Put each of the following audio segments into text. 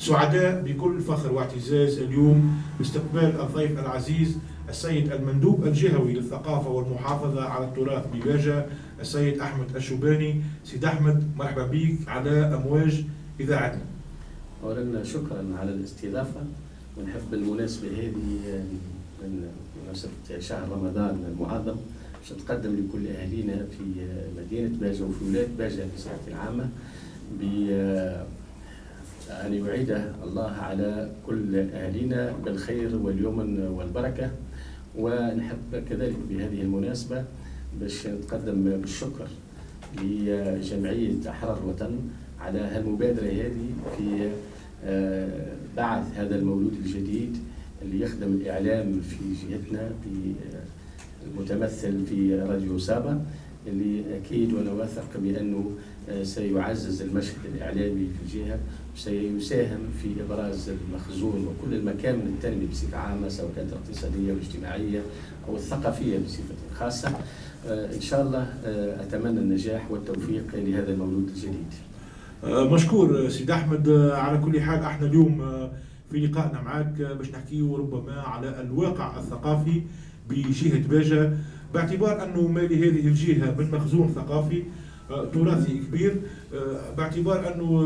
سعداء بكل فخر واعتزاز اليوم باستقبال الضيف العزيز السيد المندوب الجهوي للثقافة والمحافظة على التراث بباجة السيد أحمد الشوباني. سيد أحمد، مرحبا بك على أمواج إذاعتنا. أولا شكرا على الاستضافة، ونحب بالمناسبة هذه من مناسبة شهر رمضان المعظم باش نتقدم لكل أهالينا في مدينة باجة وفي ولاية باجة بصفة عامة أن يعيد الله على كل أهالينا بالخير واليمن والبركة. ونحب كذلك بهذه المناسبة باش نتقدم بالشكر لجمعية أحرار الوطن على هالمبادرة هذه في بعث هذا المولود الجديد اللي يخدم الإعلام في جهتنا المتمثل في راديو سابا، اللي أكيد وأنا واثق بأنه سيعزز المشهد الإعلامي في الجهة وسيساهم في إبراز المخزون وكل المكامن التنمية بصفة عامة، سواء كانت الاقتصادية والاجتماعية أو الثقافية بصفة خاصة. إن شاء الله أتمنى النجاح والتوفيق لهذا المولود الجديد. مشكور سيد أحمد. على كل حال احنا اليوم في لقائنا معك باش نحكيه ربما على الواقع الثقافي بجهة باجة، باعتبار أنه ما لهذه الجهة من مخزون ثقافي تراثي كبير، باعتبار أنه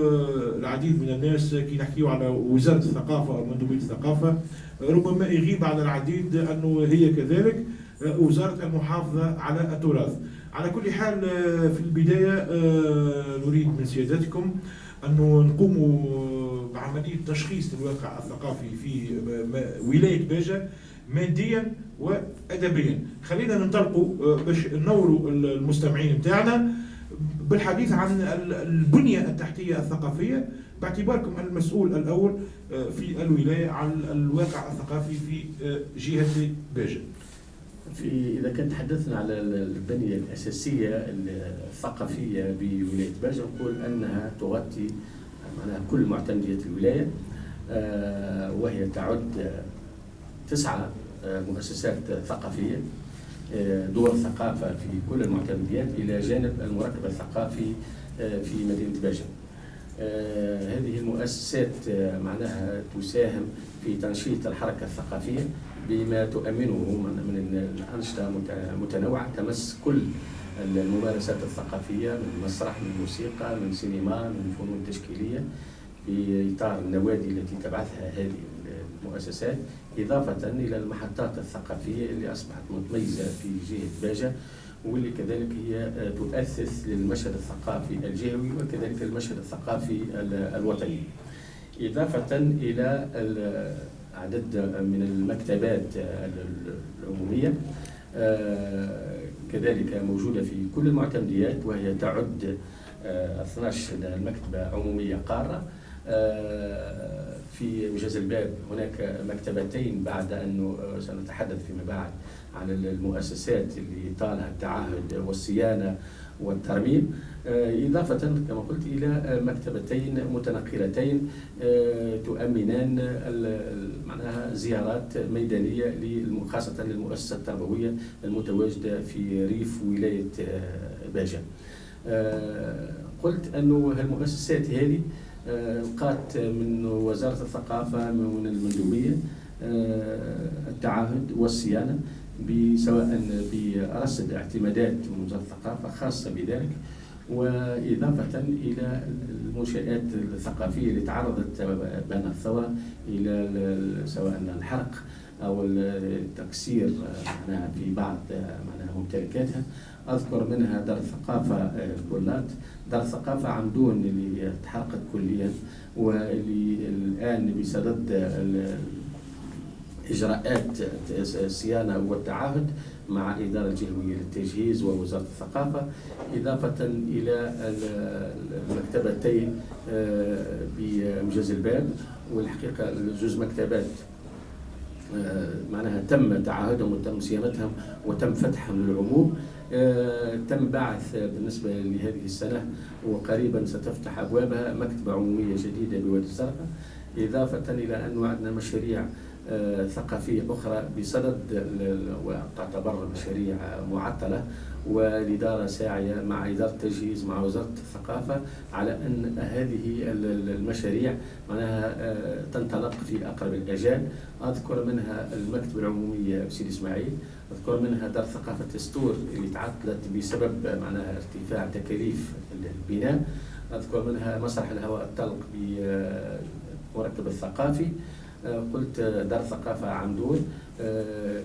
العديد من الناس كي نحكيه على وزارة الثقافة أو مندوبية الثقافة ربما يغيب على العديد أنه هي كذلك وزارة المحافظة على التراث. على كل حال في البداية نريد من سيادتكم أنه نقوم بعملية تشخيص الواقع الثقافي في ولاية باجة ماديا وأدبيا. خلينا ننطلقوا باش ننوروا المستمعين بتاعنا بالحديث عن البنية التحتية الثقافية باعتباركم المسؤول الأول في الولاية عن الواقع الثقافي في جهة باجة. إذا كنت تحدثنا على البنية الأساسية الثقافية بولاية باجة، نقول أنها تغطي معناها كل معتمدية الولاية، وهي تعد 9 مؤسسات ثقافية، دور ثقافة في كل المعتمديات إلى جانب المركب الثقافي في مدينة باجة. هذه المؤسسات معناها تساهم في تنشيط الحركة الثقافية بما تؤمنه من الأنشطة متنوعة تمس كل الممارسات الثقافية، من مسرح، من موسيقى، من سينما، من فنون تشكيلية، في إطار النوادي التي تبعثها هذه المؤسسات، إضافة إلى المحطات الثقافية اللي أصبحت متميزة في جهة باجة، واللي كذلك هي تؤسس للمشهد الثقافي الجهوي وكذلك المشهد الثقافي الوطني، إضافة إلى عدد من المكتبات العمومية كذلك موجودة في كل المعتمديات، وهي تعد 12 مكتبة عمومية قارة. في مجاز الباب هناك مكتبتين، بعد أنه سنتحدث فيما بعد عن المؤسسات اللي طالها التعهد والصيانة والترميم، إضافة كما قلت إلى مكتبتين متنقلتين تؤمنان معناها زيارات ميدانية خاصة للمؤسسة التربوية المتواجدة في ريف ولاية باجة. قلت أنه هالمؤسسات هذه لقات من وزارة الثقافة من المندوبية التعهد والصيانة، سواء برصد اعتمادات من وزارة الثقافة خاصة بذلك، وإضافة إلى المنشآت الثقافية اللي تعرضت بين الثورة إلى سواء الحرق أو التكسير معناها في بعض معناها ممتلكاتها. أذكر منها دار الثقافة كولات، دار الثقافة عمدون اللي تحرقت كليا، واللي الآن بصدد إجراءات الصيانة والتعهد مع الإدارة الجهوية للتجهيز ووزارة الثقافة، إضافة إلى المكتبتين بمجاز الباب. والحقيقة جزء مكتبات معناها تم تعهدهم وتم صيانتهم وتم فتحهم للعموم. تم بعث بالنسبة لهذه السنة وقريبا ستفتح أبوابها مكتبة عمومية جديدة بوادي الزرقاء، إضافة إلى أنه عندنا مشاريع ثقافية أخرى بصدد وتعتبر مشاريع معطلة، والإدارة ساعية مع إدارة التجهيز مع وزارة الثقافة على أن هذه المشاريع معناها تنطلق في أقرب الأجال. أذكر منها المكتبة العمومية بسيدي إسماعيل، أذكر منها دار ثقافة الستور اللي تعطلت بسبب معناها ارتفاع تكاليف البناء، أذكر منها مسرح الهواء الطلق بمركب الثقافي، قلت دار ثقافة عمدون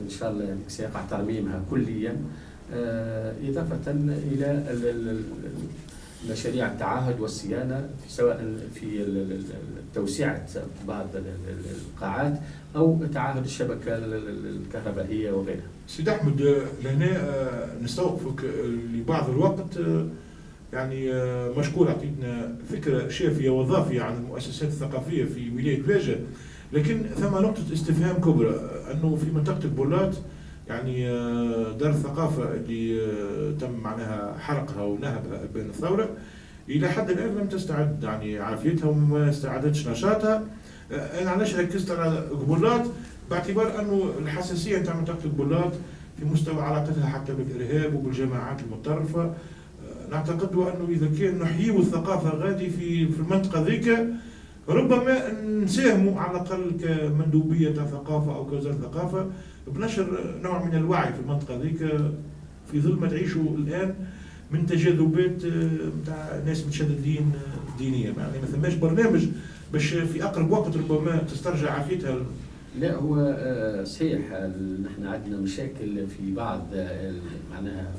إن شاء الله سيقع ترميمها كليا، إضافة إلى مشاريع التعاهد والصيانة سواء في توسعة بعض القاعات أو تعاهد الشبكة الكهربائية وغيرها. سيد أحمد، لهنا نستوقفك لبعض الوقت، يعني مشكور أعطيتنا فكرة شافية وظافية عن المؤسسات الثقافية في ولاية باجة، لكن ثم نقطة استفهام كبرى أنه في منطقة البولات يعني دار الثقافة اللي تم معناها حرقها ونهبها بين الثورة إلى حد الآن لم تستعد يعني عافيتها وما استعدتش نشاطها. أنا علاش ركزت على قبولات؟ باعتبار أنه الحساسية نتاع منطقة البولات في مستوى علاقتها حتى بالإرهاب وبالجماعات المتطرفة، نعتقد أنه إذا كان نحيي الثقافة غادي في المنطقة ذيك ربما نساهموا على الأقل كمندوبية ثقافة أو كوزارة ثقافة بنشر نوع من الوعي في المنطقة ذيك في ظل ما تعيشوا الآن من تجاذبات نتاع ناس متشددين دينيا. يعني ما ثماش برنامج باش في أقرب وقت ربما تسترجع عافيتها. لا، هو صحيح نحن عندنا مشاكل في بعض معناها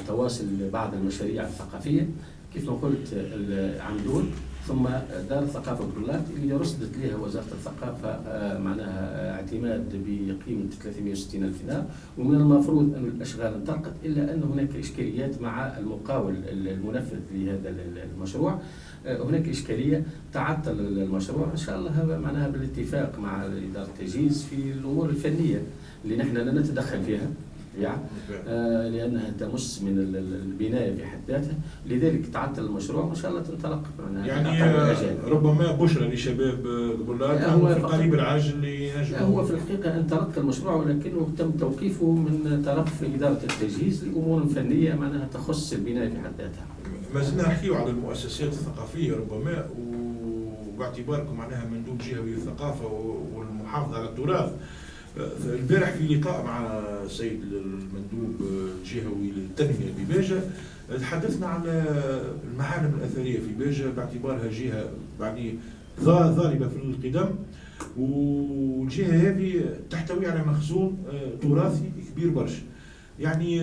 تواصل بعض المشاريع الثقافية كيف ما قلت عمدون، ثم دار الثقافة بولات اللي رصدت لها وزارة الثقافة معناها اعتماد بقيمة 360,000 دينار، ومن المفروض أن الأشغال انطلقت، إلا أن هناك إشكاليات مع المقاول المنفذ لهذا المشروع. هناك إشكالية تعطل المشروع، إن شاء الله معناها بالاتفاق مع إدارة التجهيز في الأمور الفنية اللي نحن لا نتدخل فيها لأنها تمس من البناية في حد ذاتها، لذلك تعطل المشروع وإن شاء الله تنطلق يعني ربما بشرى لشباب قبولات في القريب العاجل ينجحوا. هو في الحقيقة انطلق المشروع ولكنه تم توقيفه من طرف إدارة التجهيز لأمور فنية معناها تخص البناية في حد ذاتها. ما زلنا نحكيو على المؤسسات الثقافية ربما، وباعتباركم معناها مندوب جهوي الثقافة والمحافظة على التراث، البارح في لقاء مع السيد المندوب الجهوي للتنمية بباجة تحدثنا على المعالم الأثرية في باجة باعتبارها جهة يعني ضاربة في القدم، والجهة هذه تحتوي على مخزون تراثي كبير برشا. يعني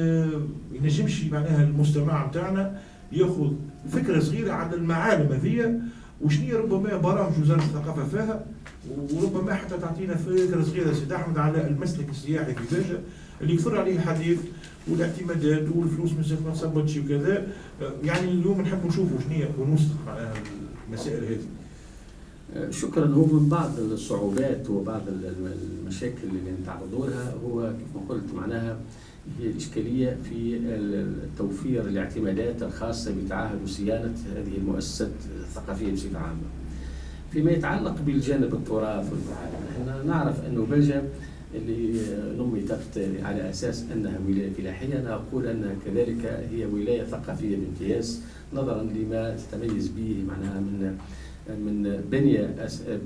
ينجمش معناها المستمع نتاعنا ياخذ فكرة صغيرة عن المعالم هذه وشنية ربما برامج وزارة الثقافة فيها، وربما حتى تعطينا فكرة صغيرة سيد أحمد على المسلك السياحي في باجة اللي كثر عليه حديث والاعتمادات والفلوس ما تصبتش وكذا. يعني اليوم نحب نشوفوا شنية ونوصل معناها المسائل هذه. شكرا. هو من بعض الصعوبات وبعض المشاكل اللي نتعرضوا لها هو كيف ما قلت معناها هي الإشكالية في توفير الاعتمادات الخاصة بتعاهد وصيانة هذه المؤسسات الثقافية بصفة عامة. فيما يتعلق بالجانب التراث والمعالم، نحن نعرف أنه باجة اللي نميت على أساس أنها ولاية فلاحية، أنا أقول أنها كذلك هي ولاية ثقافية بامتياز نظرا لما تتميز به معناها من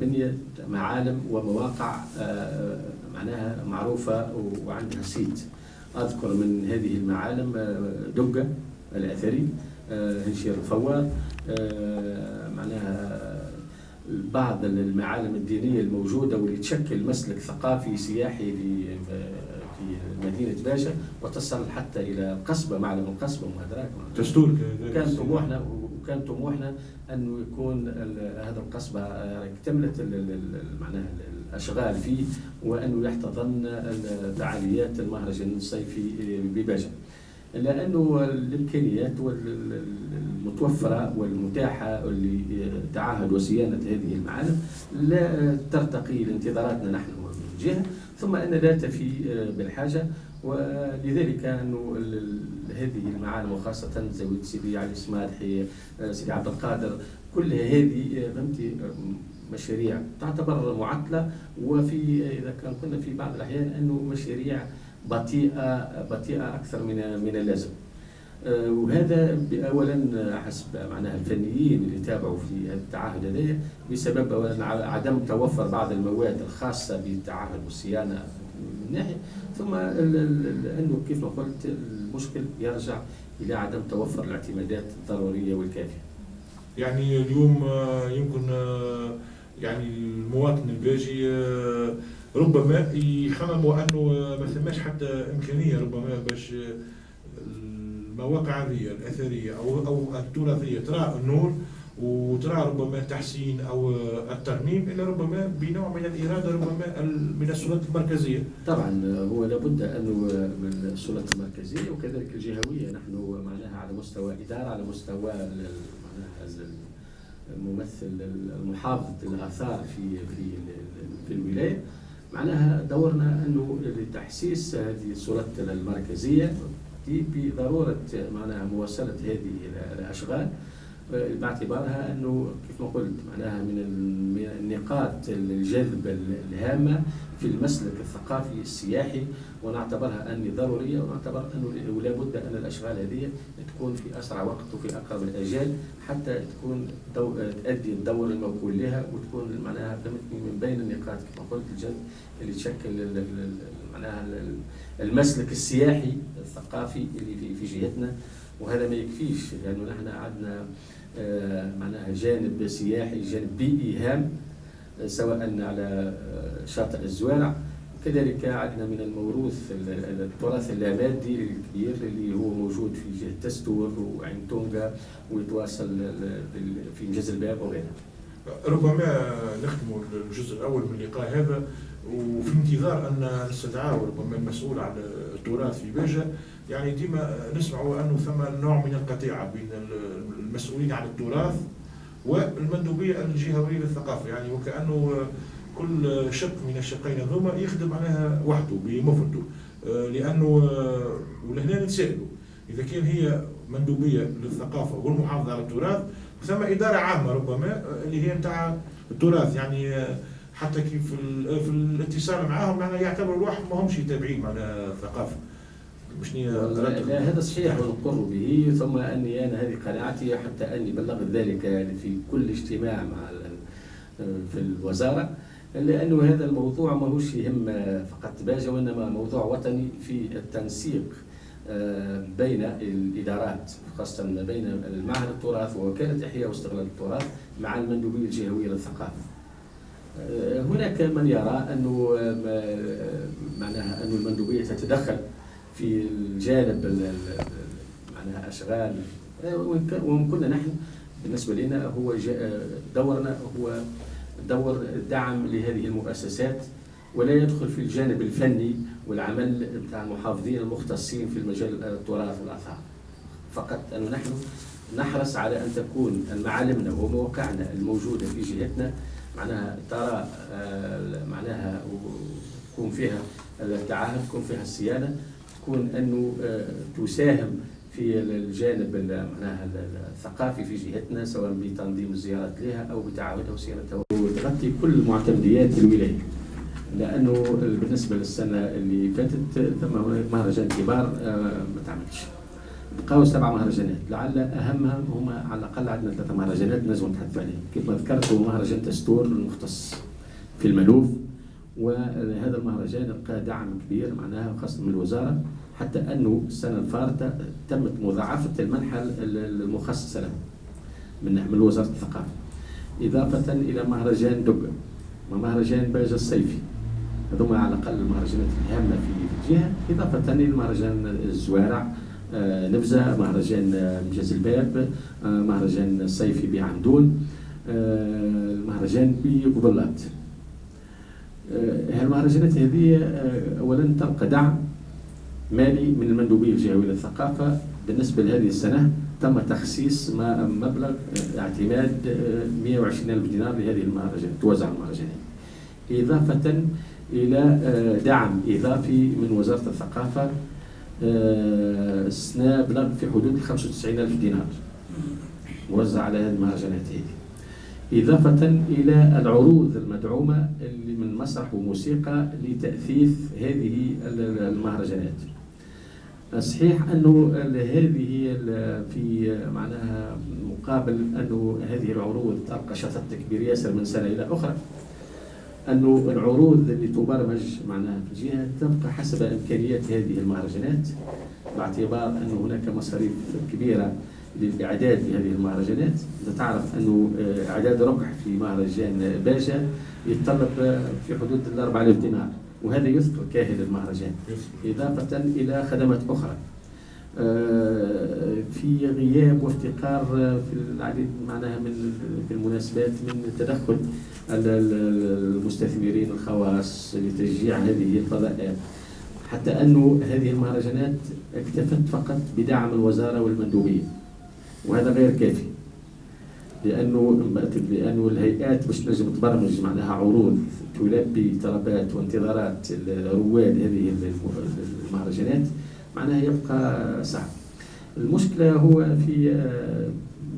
بنية معالم ومواقع معناها معروفة وعندها صيت. أذكر من هذه المعالم دقة الأثري، هنشير الفوار، معناها بعض المعالم الدينية الموجودة واللي تشكل مسلك ثقافي سياحي في مدينة باجة وتصل حتى إلى القصبة، معلم القصبة وما أدراك. وكان طموحنا أنه يكون هذا القصبة اكتملت معناها الأشغال فيه وأنه يحتضن فعاليات المهرجان الصيفي بباجة، لأنه الإمكانيات المتوفرة والمتاحة لتعاهد وصيانة هذه المعالم لا ترتقي لانتظاراتنا نحن من جهة، ثم أن لا تفي بالحاجة، ولذلك أنه هذه المعالم وخاصة زاوية سيدي علي سماحي، سيدي عبد القادر، كل هذه فهمتي مشاريع تعتبر معطلة، وفي إذا كنا في بعض الأحيان أنه مشاريع بطيئة أكثر من اللازم. وهذا اولا حسب معناها الفنيين اللي تابعوا في التعهد هذا بسبب اولا عدم توفر بعض المواد الخاصه بالتعهد والصيانه من ناحيه، ثم انه كيف ما قلت المشكل يرجع الى عدم توفر الاعتمادات الضروريه والكافيه. يعني اليوم يمكن يعني المواطن الباجي ربما يخمم انه ما ثماش حتى امكانيه ربما باش المواقع هذه الاثريه او التراثيه ترى النور وترى ربما التحسين او الترميم، الا ربما بنوع من الاراده ربما من السلطات المركزيه. طبعا هو لابد انه من السلطات المركزيه وكذلك الجهويه. نحن معناها على مستوى اداره، على مستوى معناها الممثل المحافظ الاثار في الولايه، معناها دورنا انه لتحسيس هذه السلطات المركزيه بضروره معناها مواصله هذه الاشغال، باعتبارها انه كيف ما قلت معناها من النقاط الجذب الهامه في المسلك الثقافي السياحي، ونعتبرها اني ضروريه، ونعتبر انه لابد ان الاشغال هذه تكون في اسرع وقت وفي اقرب الاجال حتى تكون تؤدي الدور الموكول لها، وتكون معناها من بين النقاط كيف ما قلت الجذب اللي تشكل معناها المسلك السياحي الثقافي اللي في جهتنا. وهذا ما يكفيش، لانه نحن عندنا معناها جانب سياحي، جانب بيئي هام، سواء على شاطئ الزوارع، كذلك عندنا من الموروث التراث اللامادي الكبير اللي هو موجود في جهه تستور وعين تونغا ويتواصل في انجاز الباب وغيرها. ربما نختم الجزء الاول من اللقاء هذا وفي انتظار ان نستدعى ربما المسؤول عن التراث في باجة. يعني ديما نسمع انه ثم نوع من القطيعه بين المسؤولين عن التراث والمندوبيه الجهويه للثقافه، يعني وكانه كل شق من الشقين هذوما يخدم عليها وحده بمفرده، لانه ولهنا نتسائلوا اذا كان هي مندوبيه للثقافه والمحافظه على التراث، ثم اداره عامه ربما اللي هي نتاع التراث، يعني حتى كيف في الاتصال معاهم معناها يعتبروا الواحد ما همش تابعين معناها الثقافه. لا هذا صحيح ونقر به، ثم اني انا هذه قناعتي حتى اني بلغت ذلك في كل اجتماع مع في الوزاره، لانه هذا الموضوع ماهوش يهم فقط باجة، وانما موضوع وطني في التنسيق بين الادارات، خاصه بين المعهد التراث ووكاله احياء واستغلال التراث مع المندوبيه الجهويه للثقافه. هناك من يرى انه معناها انه المندوبيه تتدخل في الجانب معناها اشغال، وان كنا نحن بالنسبه لنا هو دورنا هو دور دعم لهذه المؤسسات، ولا يدخل في الجانب الفني والعمل بتاع المحافظين المختصين في المجال التراث والاثار. فقط انه نحن نحرص على ان تكون معالمنا ومواقعنا الموجوده في جهتنا معناها ترى معناها تكون فيها التعاهد، تكون فيها الصيانه، تكون انه تساهم في الجانب معناها الثقافي في جهتنا، سواء بتنظيم الزيارات لها او بتعاونها وصيانتها، وتغطي كل معتمديات الولايه. لانه بالنسبه للسنه اللي فاتت ثم مهرجان كبار ما تعملش، بقاو 7 مهرجانات، لعل اهمها هما على الاقل عندنا 3 مهرجانات لازم نتحدث عليهم. كيف ما ذكرت هو مهرجان تستور المختص في المنوف، وهذا المهرجان لقى دعم كبير معناها خاصه من الوزاره، حتى انه السنه الفارطه تمت مضاعفه المنحه المخصصه له من وزاره الثقافه، اضافه الى مهرجان دقه ومهرجان باجة الصيفي. هذوما على الاقل المهرجانات الهامه في الجهه، اضافه الى مهرجان الزوارع نبزه، مهرجان انجاز الباب، مهرجان الصيفي بعمدون، المهرجان بقبلات. هالمهرجانات هذه اولا تلقى دعم مالي من المندوبيه الجهويه للثقافه. بالنسبه لهذه السنه تم تخصيص مبلغ اعتماد 120,000 دينار لهذه المهرجانات، توزع المهرجانات، اضافه الى دعم اضافي من وزاره الثقافه السنه بلغ في حدود 95,000 دينار موزع على هذه المهرجانات هذه، إضافة إلى العروض المدعومة اللي من مسرح وموسيقى لتأثيث هذه المهرجانات. صحيح أنه هذه في معناها مقابل أنه هذه العروض تبقى شتت كبير ياسر من سنة إلى أخرى، أنه العروض اللي تبرمج معناها في الجهة تبقى حسب إمكانيات هذه المهرجانات، باعتبار أنه هناك مصاريف كبيرة للإعداد لهذه المهرجانات. أنت تعرف أنه إعداد ركح في مهرجان باجة يتطلب في حدود 4000 دينار، وهذا يثقل كاهل المهرجان إضافة إلى خدمات أخرى. في غياب وافتقار في العديد معناها من في المناسبات من تدخل المستثمرين الخواص لتشجيع هذه الفضائيات، حتى أنه هذه المهرجانات اكتفت فقط بدعم الوزارة والمندوبية، وهذا غير كافي، لأنه الهيئات باش تنجم تبرمج معناها عروض تلبي طلبات وانتظارات رواد هذه المهرجانات معناها يبقى صعب. المشكلة هو في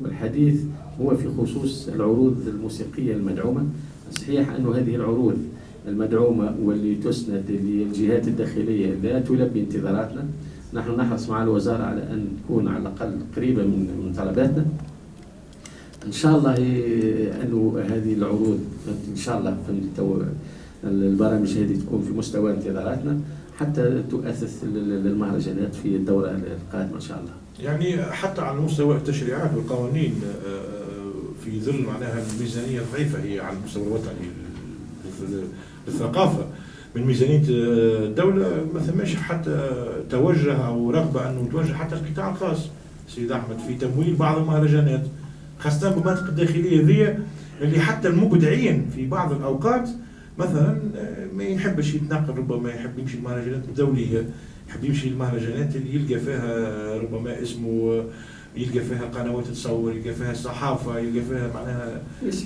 الحديث هو في خصوص العروض الموسيقية المدعومة. صحيح أن هذه العروض المدعومة واللي تسند للجهات الداخلية لا تلبي انتظاراتنا. نحن نحرص مع الوزارة على أن تكون على الأقل قريبة من طلباتنا. إن شاء الله أنه هذه العروض إن شاء الله البرامج هذه تكون في مستوى انتظاراتنا حتى تؤسس للمهرجانات في الدورة القادمة إن شاء الله. يعني حتى على مستوى التشريعات والقوانين في ظل معناها الميزانية الضعيفة هي على المستوى الوطني للثقافة من ميزانية الدولة، ما ثماش حتى توجه أو رغبة أنه توجه حتى القطاع الخاص سيد أحمد في تمويل بعض المهرجانات، خاصة بالمناطق الداخلية ذي اللي حتى المبدعين في بعض الأوقات مثلا ما يحبش يتنقل، ربما يحب يمشي المهرجانات الدولية، يحب يمشي المهرجانات اللي يلقى فيها ربما اسمه، يلقى فيها قنوات تصور، يلقى فيها الصحافة، يلقى فيها معناها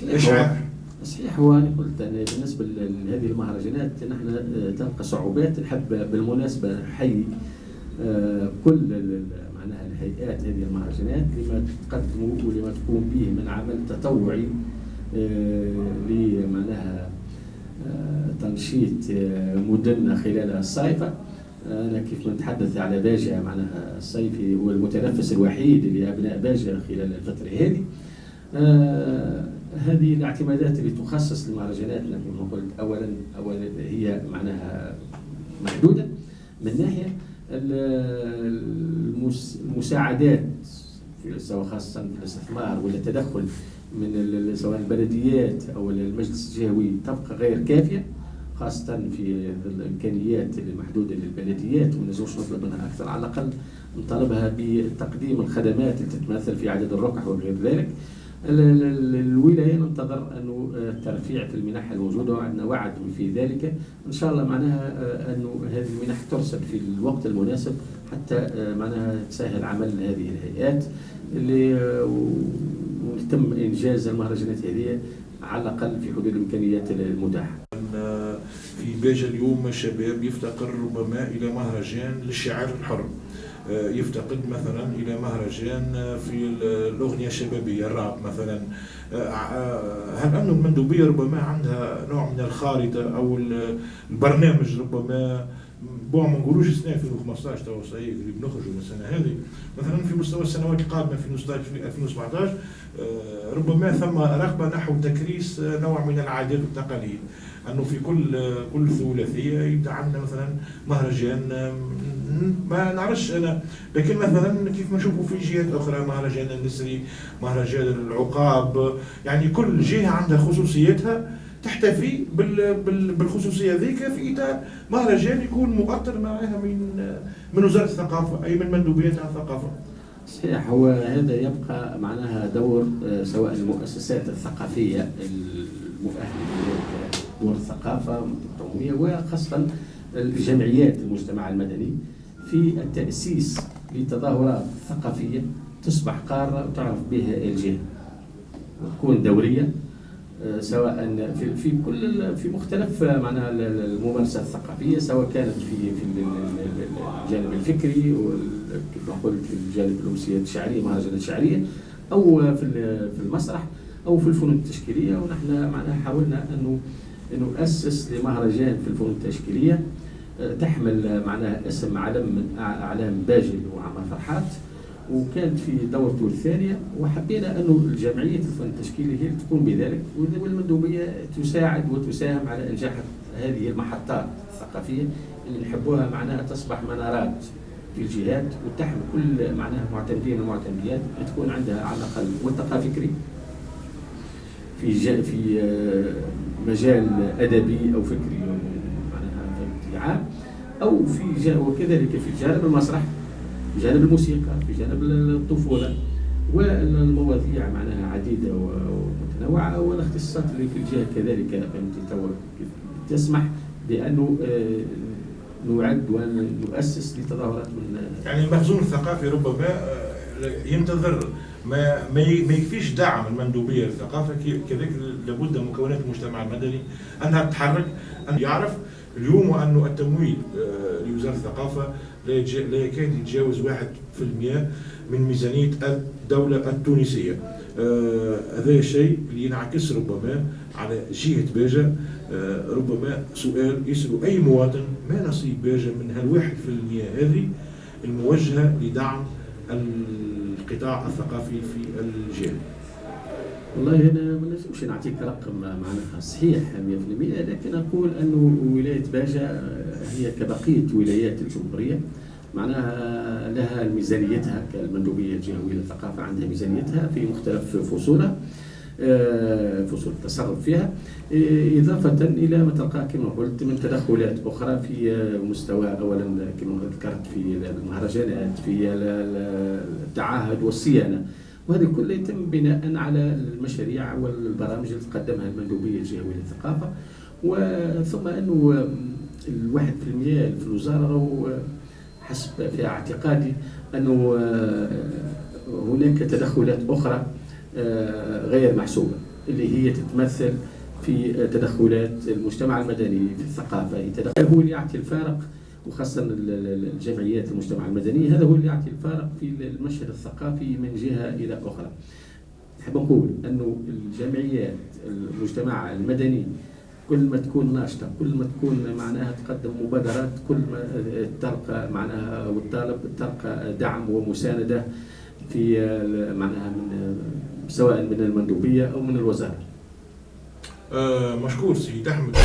إشعاع. صحيح. هو أنا قلت أنا بالنسبة لهذه المهرجانات نحن تلقى صعوبات. نحب بالمناسبة نحيي كل معناها الهيئات هذه المهرجانات لما تقدموا ولما تقوم به من عمل تطوعي لمعناها تنشيط مدننا خلال الصيف. أنا كيف نتحدث على باجة معناها الصيفي هو المتنفس الوحيد لأبناء باجة خلال الفترة هذه. هذه الاعتمادات اللي تخصص للمهرجانات كما قلت أولا هي معناها محدودة من ناحية المساعدات سواء خاصة في الاستثمار ولا التدخل من سواء البلديات أو المجلس الجهوي تبقى غير كافية، خاصة في الإمكانيات المحدودة للبلديات. وما نجمش نطلب منها أكثر، على الأقل نطالبها بتقديم الخدمات اللي تتمثل في عدد الركح وغير ذلك. الولاية ننتظر أنه الترفيع في المنح الموجودة، وعندنا وعد في ذلك إن شاء الله معناها أنه هذه المنح ترسل في الوقت المناسب حتى معناها تسهل عمل هذه الهيئات اللي ويتم إنجاز المهرجانات هذه على الأقل في حدود الإمكانيات المتاحة. في باجة اليوم الشباب يفتقر ربما إلى مهرجان للشعر الحر، يفتقد مثلا إلى مهرجان في الأغنية الشبابية الراب مثلا. هل أن المندوبية ربما عندها نوع من الخارطة أو البرنامج ربما ما نقولوش السنة 2015 تو صحيح اللي بنخرجوا من السنة هذه، مثلا في مستوى السنوات القادمة 2016 2017 ربما ثم رغبة نحو تكريس نوع من العادات والتقاليد، أنه في كل ثلاثية يبدأ عندنا مثلا مهرجان ما نعرفش أنا، لكن مثلا كيف ما نشوفوا في جهات أخرى مهرجان النسري، مهرجان العقاب، يعني كل جهة عندها خصوصيتها تحتفي بالخصوصية ذيك في إطار مهرجان يكون مؤطر معها من وزارة الثقافة أي من مندوبية الثقافة. صحيح. هو هذا يبقى معناها دور سواء المؤسسات الثقافية المؤهلة دور الثقافة العمومية وخاصة الجمعيات المجتمع المدني في التأسيس لتظاهرات ثقافية تصبح قارة وتعرف بها الجهة وتكون دورية، سواء في مختلف معناها الممارسات الثقافية، سواء كانت في الجانب الفكري وكما قلت في الجانب الأمسيات الشعرية مهرجانات شعرية، أو في المسرح أو في الفنون التشكيلية. ونحن معناها حاولنا أنه نؤسس لمهرجان في الفنون التشكيلية تحمل معناها اسم علم من أعلام باجل وعمر فرحات، وكانت في دورته الثانية. وحبينا أنه الجمعية الفن التشكيلي هي اللي تقوم بذلك، والمندوبية تساعد وتساهم على إنجاح هذه المحطات الثقافية اللي نحبوها معناها تصبح منارات في الجهات، وتحمل كل معناها معتمدين ومعتمديات تكون عندها على الأقل ملتقى فكري في مجال أدبي أو فكري معناها في عام، أو وكذلك في جانب المسرح، في جانب الموسيقى، في جانب الطفولة، والمواضيع معناها عديدة ومتنوعة، والاختصاصات اللي في الجهة كذلك تسمح بأنه نعد ونؤسس لتظاهرات من يعني المخزون الثقافي ربما ينتظر ما يكفيش دعم المندوبيه للثقافه، كذلك لابد مكونات المجتمع المدني انها تتحرك، ان يعرف اليوم وانه التمويل لوزاره الثقافه لا يكاد يتجاوز 1% من ميزانيه الدوله التونسيه. هذا الشيء اللي ينعكس ربما على جهه باجه. ربما سؤال يسأل أي مواطن: ما نصيب باجة من هال1% هذه الموجهة لدعم القطاع الثقافي في الجهة؟ والله أنا ما نجمش نعطيك رقم معناها صحيح 100%، لكن أقول أنه ولاية باجة هي كبقية ولايات الجمهورية معناها لها ميزانيتها كالمندوبية الجهوية للثقافة، عندها ميزانيتها في مختلف فصولها، فصول التصرف فيها، إضافة إلى ما تلقاه كما قلت من تدخلات أخرى في مستوى أولا كما ذكرت في المهرجانات، في التعاهد والصيانة، وهذه كلها يتم بناء على المشاريع والبرامج اللي تقدمها المندوبية الجهوية للثقافة. وثم أنه 1% في الوزارة حسب في اعتقادي أنه هناك تدخلات أخرى غير محسوبة اللي هي تتمثل في تدخلات المجتمع المدني في الثقافة، هو اللي يعطي الفارق، وخاصة الجمعيات المجتمع المدني، هذا هو اللي يعطي الفارق في المشهد الثقافي من جهة إلى أخرى. نحب نقول أنه الجمعيات المجتمع المدني كل ما تكون ناشطة، كل ما تكون معناها تقدم مبادرات، كل ما تلقى معناها والطالب تلقى دعم ومساندة في معناها من سواء من المندوبية أو من الوزارة. مشكور سيد أحمد.